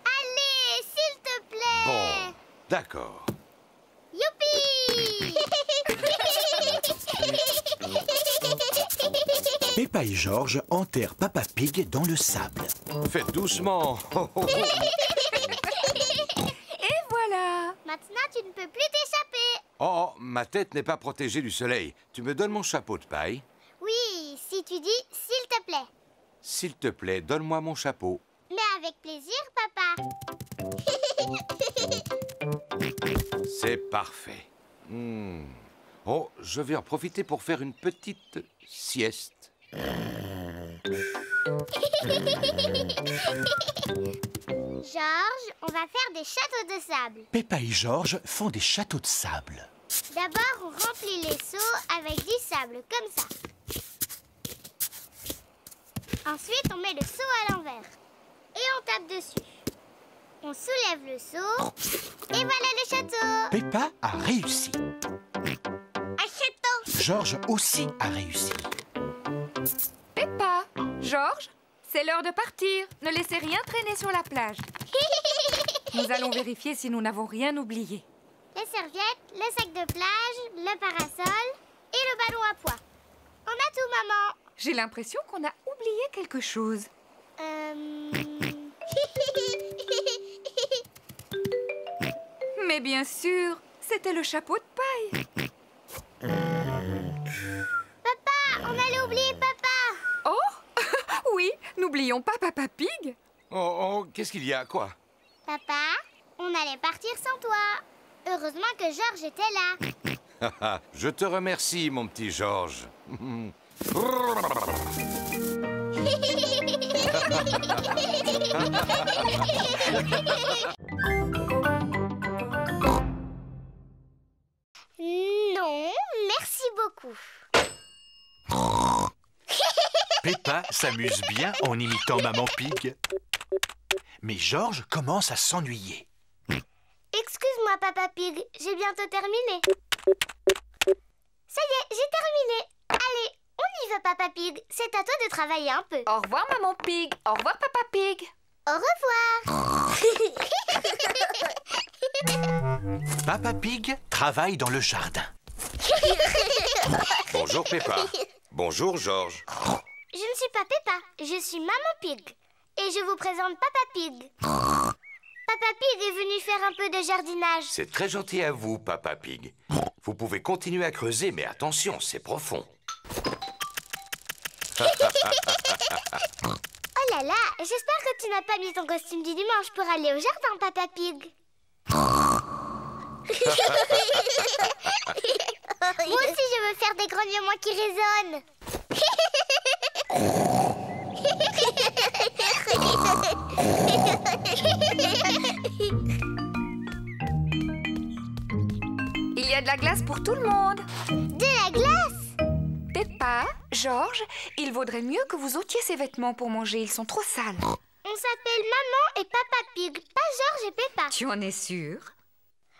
Allez, s'il te plaît. Bon, d'accord. Youpi. Peppa et Georges enterrent Papa Pig dans le sable. Faites doucement. Et voilà. Maintenant, tu ne peux plus t'échapper. Oh, ma tête n'est pas protégée du soleil. Tu me donnes mon chapeau de paille? Oui, si tu dis « s'il te plaît ». S'il te plaît, donne-moi mon chapeau. Mais avec plaisir, papa. C'est parfait. Oh, je vais en profiter pour faire une petite sieste. Georges, on va faire des châteaux de sable. Peppa et Georges font des châteaux de sable. D'abord, on remplit les seaux avec du sable, comme ça. Ensuite, on met le seau à l'envers. et on tape dessus. On soulève le seau et voilà le château. Peppa a réussi. Un château. Georges aussi a réussi. Peppa, Georges, c'est l'heure de partir. Ne laissez rien traîner sur la plage. Nous allons vérifier si nous n'avons rien oublié. Les serviettes, le sac de plage, le parasol et le ballon à pois. On a tout, maman. J'ai l'impression qu'on a oublié quelque chose. Mais bien sûr, c'était le chapeau de paille. Papa, on allait oublier papa. Oh, oui, n'oublions pas Papa Pig. Oh, qu'est-ce qu'il y a, quoi? Papa, on allait partir sans toi. Heureusement que Georges était là. Je te remercie, mon petit Georges. Non, merci beaucoup. Peppa s'amuse bien en imitant Maman Pig. Mais Georges commence à s'ennuyer. Excuse-moi, Papa Pig, j'ai bientôt terminé. Ça y est, j'ai terminé. Allez, on y va, Papa Pig. C'est à toi de travailler un peu. Au revoir, Maman Pig. Au revoir, Papa Pig. Au revoir. Papa Pig travaille dans le jardin. Bonjour, Peppa. Bonjour, Georges. Je ne suis pas Peppa, je suis Maman Pig. Et je vous présente Papa Pig. Papa Pig est venu faire un peu de jardinage. C'est très gentil à vous, Papa Pig. Vous pouvez continuer à creuser, mais attention, c'est profond. Oh là là, j'espère que tu n'as pas mis ton costume du dimanche pour aller au jardin, Papa Pig. Moi aussi, je veux faire des grognements qui résonnent. Il y a de la glace pour tout le monde. De la glace? Peppa, Georges, il vaudrait mieux que vous ôtiez ces vêtements pour manger. Ils sont trop sales. On s'appelle Maman et Papa Pig, pas Georges et Peppa. Tu en es sûre?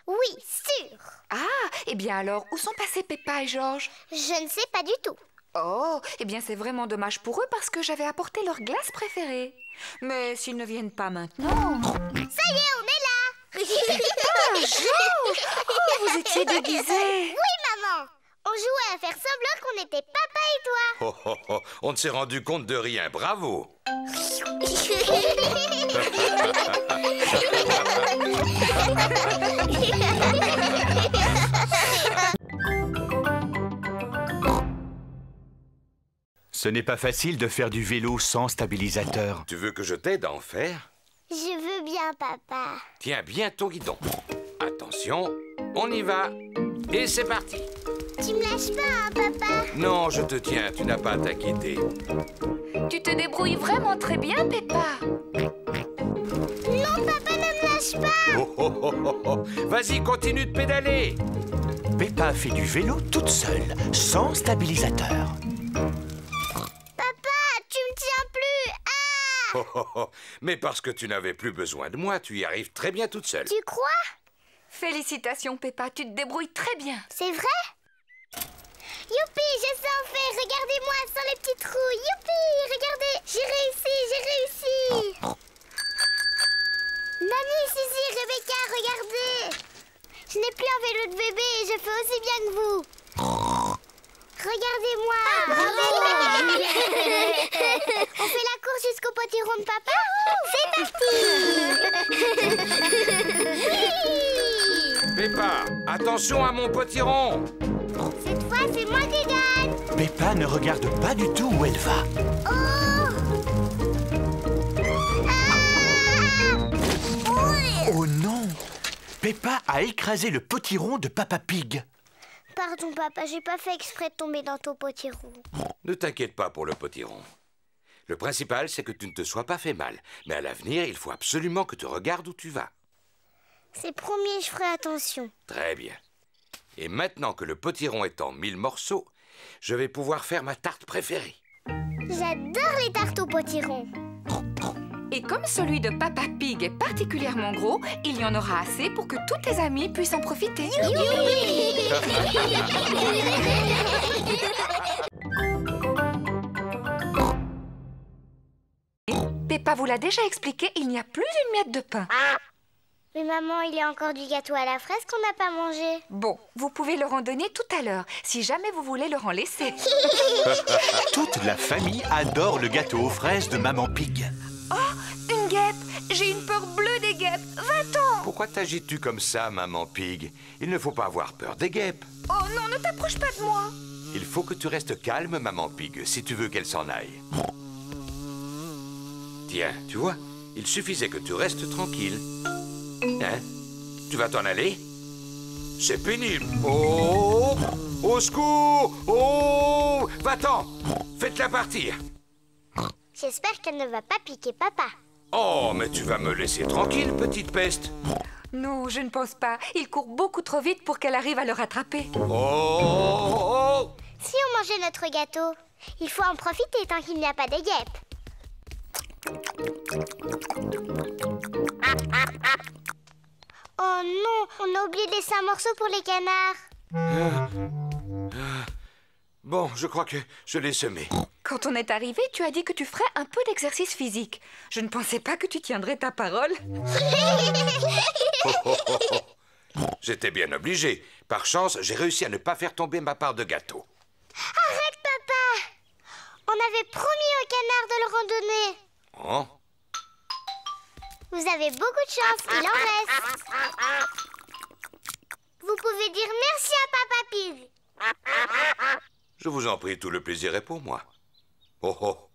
Oui, sûr. Ah, eh bien alors, où sont passés Peppa et Georges? Je ne sais pas du tout. Oh, eh bien c'est vraiment dommage pour eux parce que j'avais apporté leur glace préférée. Mais s'ils ne viennent pas maintenant... Ça y est, on est là. Ah, Georges! Oh, vous étiez déguisés. Oui, maman. On jouait à faire semblant qu'on était papa et toi. Oh, oh, oh, on ne s'est rendu compte de rien. Bravo. Ce n'est pas facile de faire du vélo sans stabilisateur. Tu veux que je t'aide à en faire? Je veux bien, papa. Tiens bien ton guidon. Attention, on y va. Et c'est parti. Tu me lâches pas, hein, papa? Non, je te tiens, tu n'as pas à t'inquiéter. Tu te débrouilles vraiment très bien, Peppa. Non, papa, ne me lâche pas. Oh, oh, oh, oh, oh. Vas-y, continue de pédaler. Peppa fait du vélo toute seule, sans stabilisateur. Papa, tu me tiens plus. Ah! Oh, oh, oh. Mais parce que tu n'avais plus besoin de moi, tu y arrives très bien toute seule. Tu crois? Félicitations, Peppa, tu te débrouilles très bien. C'est vrai? Youpi, je sais en faire. Regardez-moi sans les petits trous. Youpi, regardez, j'ai réussi, j'ai réussi. Mamie, Suzy, Rebecca, regardez. Je n'ai plus un vélo de bébé et je fais aussi bien que vous. Regardez-moi. On fait la course jusqu'au potiron de papa? C'est parti. Peppa, attention à mon potiron. Cette fois, c'est moi qui gagne. Peppa ne regarde pas du tout où elle va. Oh! Oh non! Peppa a écrasé le potiron de Papa Pig. Pardon, papa, j'ai pas fait exprès de tomber dans ton potiron. Ne t'inquiète pas pour le potiron. Le principal, c'est que tu ne te sois pas fait mal. Mais à l'avenir, il faut absolument que tu regardes où tu vas. C'est promis, je ferai attention. Très bien. Et maintenant que le potiron est en 1000 morceaux, je vais pouvoir faire ma tarte préférée. J'adore les tartes au potiron. Et comme celui de Papa Pig est particulièrement gros, il y en aura assez pour que tous tes amis puissent en profiter. Peppa vous l'a déjà expliqué, il n'y a plus une miette de pain. Mais maman, il y a encore du gâteau à la fraise qu'on n'a pas mangé. Bon, vous pouvez leur en donner tout à l'heure, si jamais vous voulez leur en laisser. Toute la famille adore le gâteau aux fraises de Maman Pig. Oh, une guêpe! J'ai une peur bleue des guêpes. Va-t'en! Pourquoi t'agites-tu comme ça, Maman Pig? Il ne faut pas avoir peur des guêpes. Oh non, ne t'approche pas de moi! Il faut que tu restes calme, Maman Pig, si tu veux qu'elle s'en aille. Tiens, tu vois, il suffisait que tu restes tranquille. Hein? Tu vas t'en aller? C'est pénible. Oh! Au secours! Oh! Va-t'en! Faites-la partir. J'espère qu'elle ne va pas piquer papa. Oh, mais tu vas me laisser tranquille, petite peste. Non, je ne pense pas. Il court beaucoup trop vite pour qu'elle arrive à le rattraper. Oh! Si on mangeait notre gâteau, il faut en profiter tant qu'il n'y a pas de guêpes. Oh non, on a oublié de laisser un morceau pour les canards. Bon, je crois que je l'ai semé. Quand on est arrivé, tu as dit que tu ferais un peu d'exercice physique. Je ne pensais pas que tu tiendrais ta parole. J'étais bien obligé. Par chance, j'ai réussi à ne pas faire tomber ma part de gâteau. Arrête, papa! On avait promis au canard de le randonner. Oh? Vous avez beaucoup de chance, il en reste. Vous pouvez dire merci à Papa Pig. Je vous en prie, tout le plaisir est pour moi. Oh oh.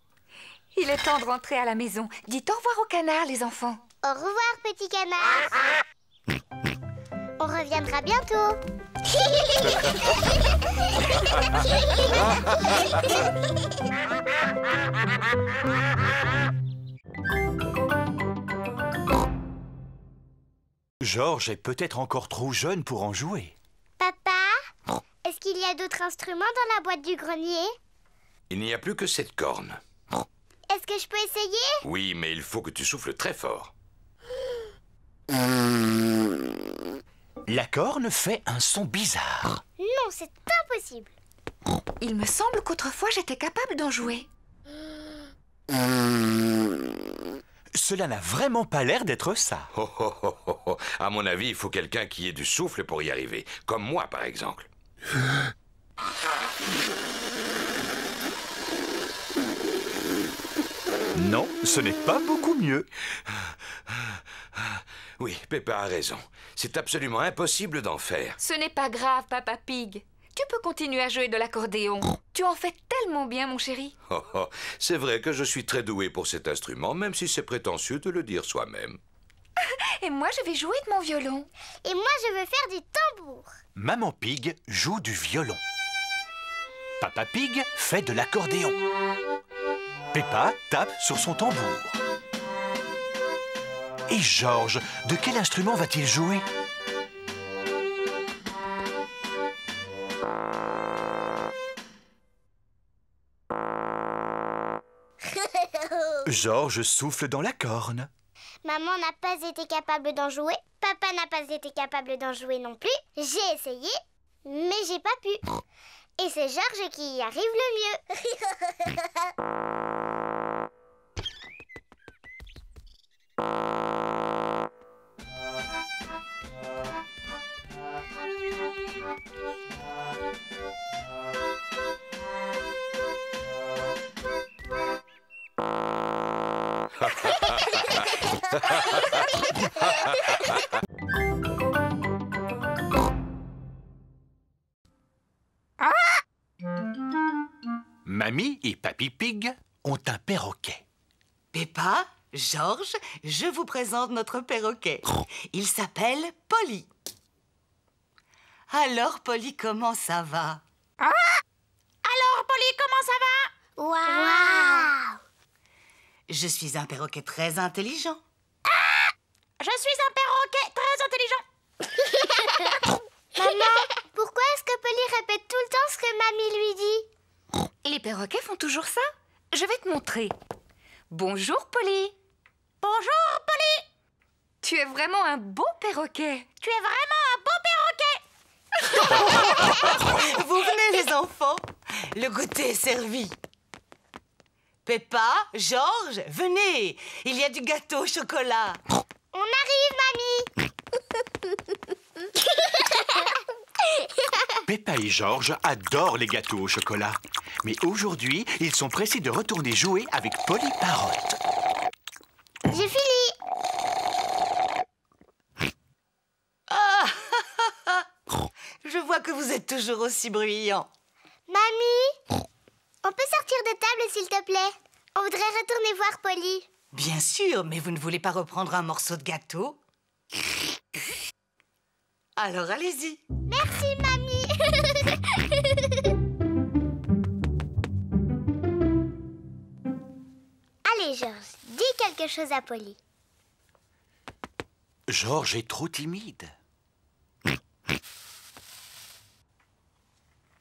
Il est temps de rentrer à la maison. Dites au revoir au canard, les enfants. Au revoir, petit canard. On reviendra bientôt. Georges est peut-être encore trop jeune pour en jouer. Papa, est-ce qu'il y a d'autres instruments dans la boîte du grenier? Il n'y a plus que cette corne. Est-ce que je peux essayer? Oui, mais il faut que tu souffles très fort. La corne fait un son bizarre. Non, c'est impossible. Il me semble qu'autrefois j'étais capable d'en jouer. Cela n'a vraiment pas l'air d'être ça. Oh, oh, oh, oh, oh. À mon avis, il faut quelqu'un qui ait du souffle pour y arriver. Comme moi, par exemple. Non, ce n'est pas beaucoup mieux. Oui, Peppa a raison. C'est absolument impossible d'en faire. Ce n'est pas grave, Papa Pig. Tu peux continuer à jouer de l'accordéon. Tu en fais tellement bien, mon chéri. Oh, oh. C'est vrai que je suis très doué pour cet instrument, même si c'est prétentieux de le dire soi-même. Et moi, je vais jouer de mon violon. Et moi, je veux faire du tambour. Maman Pig joue du violon. Papa Pig fait de l'accordéon. Peppa tape sur son tambour. Et Georges, de quel instrument va-t-il jouer? Georges souffle dans la corne. Maman n'a pas été capable d'en jouer. Papa n'a pas été capable d'en jouer non plus. J'ai essayé, mais j'ai pas pu. Et c'est Georges qui y arrive le mieux. Mamie et Papy Pig ont un perroquet. Peppa, Georges, je vous présente notre perroquet. Il s'appelle Polly. Alors, Polly, comment ça va? Alors, Polly, comment ça va? Waouh! Je suis un perroquet très intelligent. Je suis un perroquet très intelligent. Maman, pourquoi est-ce que Polly répète tout le temps ce que mamie lui dit? Les perroquets font toujours ça. Je vais te montrer. Bonjour, Polly. Bonjour, Polly. Tu es vraiment un beau perroquet. Tu es vraiment un beau perroquet. Vous venez, les enfants. Le goûter est servi. Peppa, Georges, venez. Il y a du gâteau au chocolat. On arrive, mamie. Peppa et Georges adorent les gâteaux au chocolat. Mais aujourd'hui, ils sont pressés de retourner jouer avec Polly Parotte. J'ai fini. Ah, je vois que vous êtes toujours aussi bruyants. Mamie, on peut sortir de table, s'il te plaît? On voudrait retourner voir Polly. Bien sûr, mais vous ne voulez pas reprendre un morceau de gâteau? Alors allez-y. Merci, mamie. Allez, Georges, dis quelque chose à Polly. Georges est trop timide.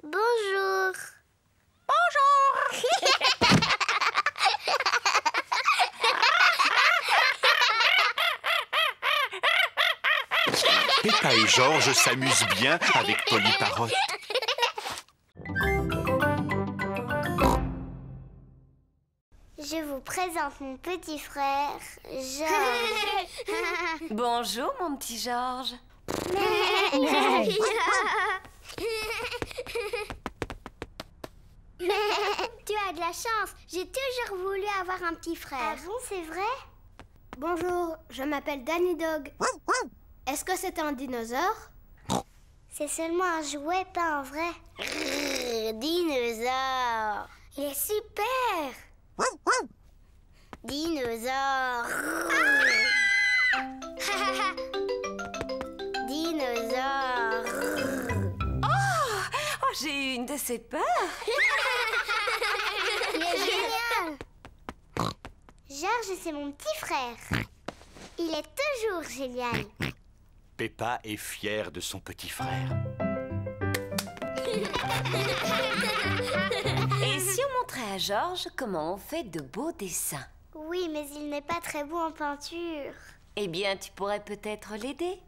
Bonjour. Bonjour. Peppa et Georges s'amusent bien avec Polly Parotte. Je vous présente mon petit frère, Georges. Bonjour, mon petit Georges. Tu as de la chance. J'ai toujours voulu avoir un petit frère. Ah bon, c'est vrai? Bonjour, je m'appelle Danny Dog. Est-ce que c'est un dinosaure? C'est seulement un jouet, pas un vrai. Dinosaure. Il est super. Dinosaure. Dinosaure. Oh, j'ai eu une de ces peurs. Il est génial. Georges, c'est mon petit frère. Il est toujours génial. Peppa est fière de son petit frère. Et si on montrait à Georges comment on fait de beaux dessins? Oui, mais il n'est pas très beau en peinture. Eh bien, tu pourrais peut-être l'aider.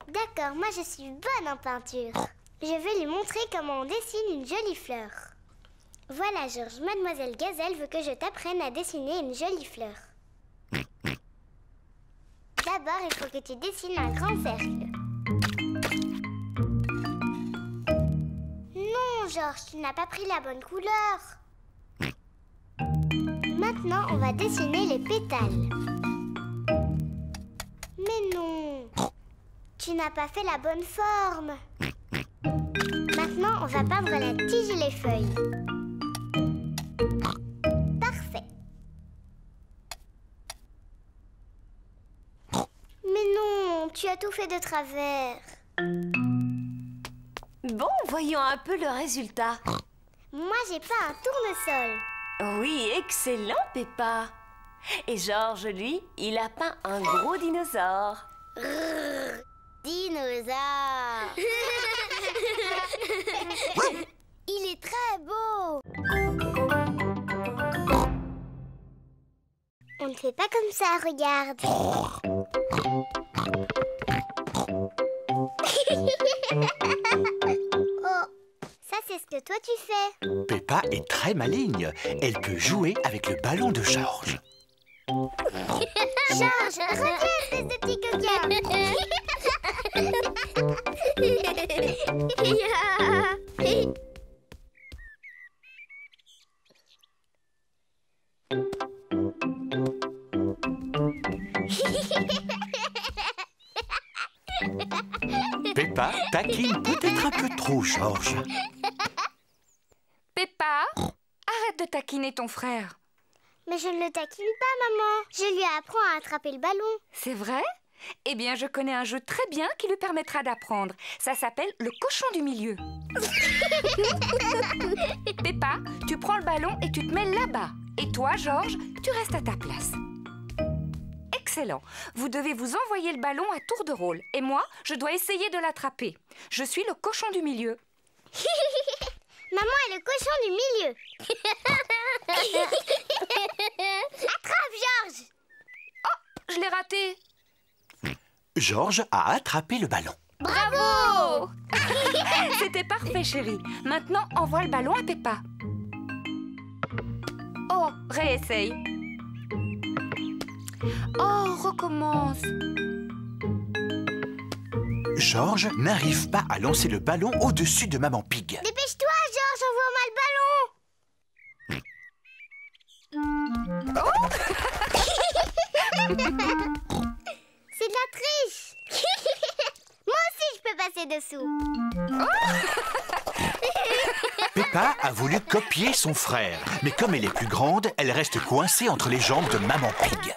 D'accord, moi je suis bonne en peinture. Je vais lui montrer comment on dessine une jolie fleur. Voilà, Georges, Mademoiselle Gazelle veut que je t'apprenne à dessiner une jolie fleur. D'abord, il faut que tu dessines un grand cercle. Non, Georges, tu n'as pas pris la bonne couleur. Maintenant, on va dessiner les pétales. Mais non, tu n'as pas fait la bonne forme. Maintenant, on va peindre la tige et les feuilles. Parfait. Mais non, tu as tout fait de travers. Bon, voyons un peu le résultat. Moi, j'ai pas un tournesol. Oui, excellent, Peppa. Et Georges, lui, il a peint un gros dinosaure. Dinosaure. Il est très beau. On ne fait pas comme ça, regarde. Oh, ça c'est ce que toi tu fais. Peppa est très maligne. Elle peut jouer avec le ballon de Georges. Georges, reviens, espèce de petit coquin. Peppa taquine peut-être un peu trop Georges. Peppa, arrête de taquiner ton frère. Mais je ne le taquine pas, maman. Je lui apprends à attraper le ballon. C'est vrai? Eh bien, je connais un jeu très bien qui lui permettra d'apprendre. Ça s'appelle le cochon du milieu. Peppa, tu prends le ballon et tu te mets là-bas. Et toi, Georges, tu restes à ta place. Excellent. Vous devez vous envoyer le ballon à tour de rôle. Et moi, je dois essayer de l'attraper. Je suis le cochon du milieu. Maman est le cochon du milieu. Attrape, Georges. je l'ai raté. Georges a attrapé le ballon. Bravo! C'était parfait, chérie. Maintenant, envoie le ballon à Peppa. Oh, réessaye. Oh, recommence. Georges n'arrive pas à lancer le ballon au-dessus de Maman Pig. Dépêche-toi, Georges, envoie-moi le ballon. C'est de la triche. Moi aussi, je peux passer dessous. Peppa a voulu copier son frère, mais comme elle est plus grande, elle reste coincée entre les jambes de Maman Pig.